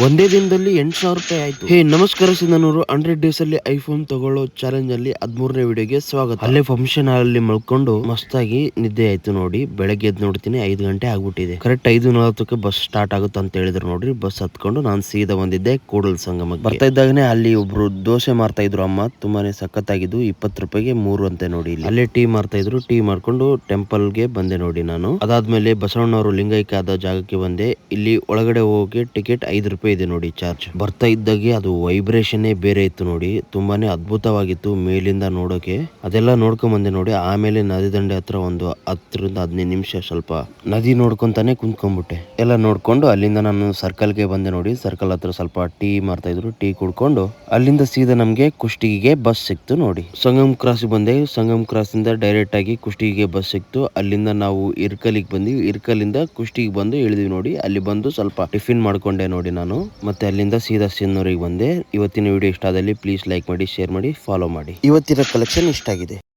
ಒಂದೇ ದಿನದಲ್ಲಿ 8,000 ರೂಪಾಯಿ ಆಯ್ತು. ಹೇ ನಮಸ್ಕಾರ ಸಿಂಧನೂರು. 100 ಡೇಸ್ ಅಲ್ಲಿ ಐಫೋನ್ ತಗೊಳ್ಳೋ ಚಾಲೆಂಜ್ ಅಲ್ಲಿ 13ನೇ ವಿಡಿಯೋಗೆ ಸ್ವಾಗತ. ಅಲ್ಲೇ ಫಂಕ್ಷನ್ ಅಲ್ಲಿ ಮಲ್ಕೊಂಡು ಮಸ್ತಾಗಿ ನಿದ್ದೆ ಆಯ್ತು ನೋಡಿ. ಬೆಳಗ್ಗೆ ಎದ್ದು ನೋಡ್ತೀನಿ 5 ಗಂಟೆ ಆಗ್ಬಿಟ್ಟಿದೆ. ಕರೆಕ್ಟ್ 5:40ಕ್ಕೆ ಬಸ್ ಸ್ಟಾರ್ಟ್ ಆಗುತ್ತೆ ಅಂತ ಹೇಳಿದ್ರು ನೋಡ್ರಿ. ಬಸ್ ಹತ್ಕೊಂಡು ನಾನು ಸೀದಾ ಬಂದಿದ್ದೆ ಕೂಡಲ ಸಂಗಮಕ್ಕೆ. ಬರ್ತಾ ಇದ್ದಾಗನೇ ಅಲ್ಲಿ ಒಬ್ರು ದೋಸೆ ಮಾರ್ತಾ ಇದ್ರು ಅಮ್ಮ, ತುಂಬಾನೇ ಸಖತ್ತಾಗಿದ್ದು. 20 ರೂಪಾಯಿಗೆ 3 ಅಂತೆ ನೋಡಿ. ಅಲ್ಲೇ ಟೀ ಮಾರ್ತಾ ಇದ್ರು. ಟೀ ಮಾಡ್ಕೊಂಡು ಟೆಂಪಲ್ ಗೆ ಬಂದೆ ನೋಡಿ ನಾನು. ಅದಾದ್ಮೇಲೆ ಬಸವಣ್ಣವರು ಲಿಂಗೈಕ್ಯ ಆದ ಜಾಗಕ್ಕೆ ಬಂದೆ. ಇಲ್ಲಿ ಒಳಗಡೆ ಹೋಗಿ ಟಿಕೆಟ್ 5 ರೂಪಾಯಿ ಇದೆ ನೋಡಿ ಚಾರ್ಜ್. ಬರ್ತಾ ಇದ್ದಾಗೆ ಅದು ವೈಬ್ರೇಷನ್ ಬೇರೆ ಇತ್ತು ನೋಡಿ. ತುಂಬಾನೇ ಅದ್ಭುತವಾಗಿತ್ತು ಮೇಲಿಂದ ನೋಡೋಕೆ. ಅದೆಲ್ಲ ನೋಡ್ಕೊಂಡ್ ಬಂದೆ ನೋಡಿ. ಆಮೇಲೆ ನದಿ ದಂಡೆ ಹತ್ರ ಒಂದು 10ರಿಂದ 15 ನಿಮಿಷ ಸ್ವಲ್ಪ ನದಿ ನೋಡ್ಕೊಂತಾನೆ ಕುಂತ್ಕೊಂಡ್ಬಿಟ್ಟೆ. ಎಲ್ಲ ನೋಡ್ಕೊಂಡು ಅಲ್ಲಿಂದ ನಾನು ಸರ್ಕಲ್ ಗೆ ಬಂದೆ ನೋಡಿ. ಸರ್ಕಲ್ ಹತ್ರ ಸ್ವಲ್ಪ ಟೀ ಮಾರ್ತಾ ಇದ್ರು. ಟೀ ಕುಡ್ಕೊಂಡು ಅಲ್ಲಿಂದ ಸೀದಾ ನಮ್ಗೆ ಕುಷ್ಟಗಿಗೆ ಬಸ್ ಸಿಕ್ತು ನೋಡಿ. ಸಂಗಮ್ ಕ್ರಾಸ್ ಬಂದೆ. ಸಂಗಮ್ ಕ್ರಾಸ್ ಇಂದ ಡೈರೆಕ್ಟ್ ಆಗಿ ಕುಷ್ಟಗಿಗೆ ಬಸ್ ಸಿಕ್ತು. ಅಲ್ಲಿಂದ ನಾವು ಇರ್ಕಲಿಗೆ ಬಂದ್ವಿ. ಇರ್ಕಲಿಂದ ಕುಷ್ಟಗಿಗೆ ಬಂದು ಇಳಿದ್ವಿ ನೋಡಿ. ಅಲ್ಲಿ ಬಂದು ಸ್ವಲ್ಪ ಟಿಫಿನ್ ಮಾಡ್ಕೊಂಡೆ ನೋಡಿ ನಾನು. ಮತ್ತೆ ಅಲ್ಲಿಂದ ಸೀದಾ ಸಿನ್ನೂರಿಗೆ ಬಂದೆ. ಇವತ್ತಿನ ವಿಡಿಯೋ ಇಷ್ಟ ಆದಲ್ಲಿ ಪ್ಲೀಸ್ ಲೈಕ್ ಮಾಡಿ, ಶೇರ್ ಮಾಡಿ, ಫಾಲೋ ಮಾಡಿ. ಇವತ್ತಿನ ಕಲೆಕ್ಷನ್ ಇಷ್ಟ ಆಗಿದೆ.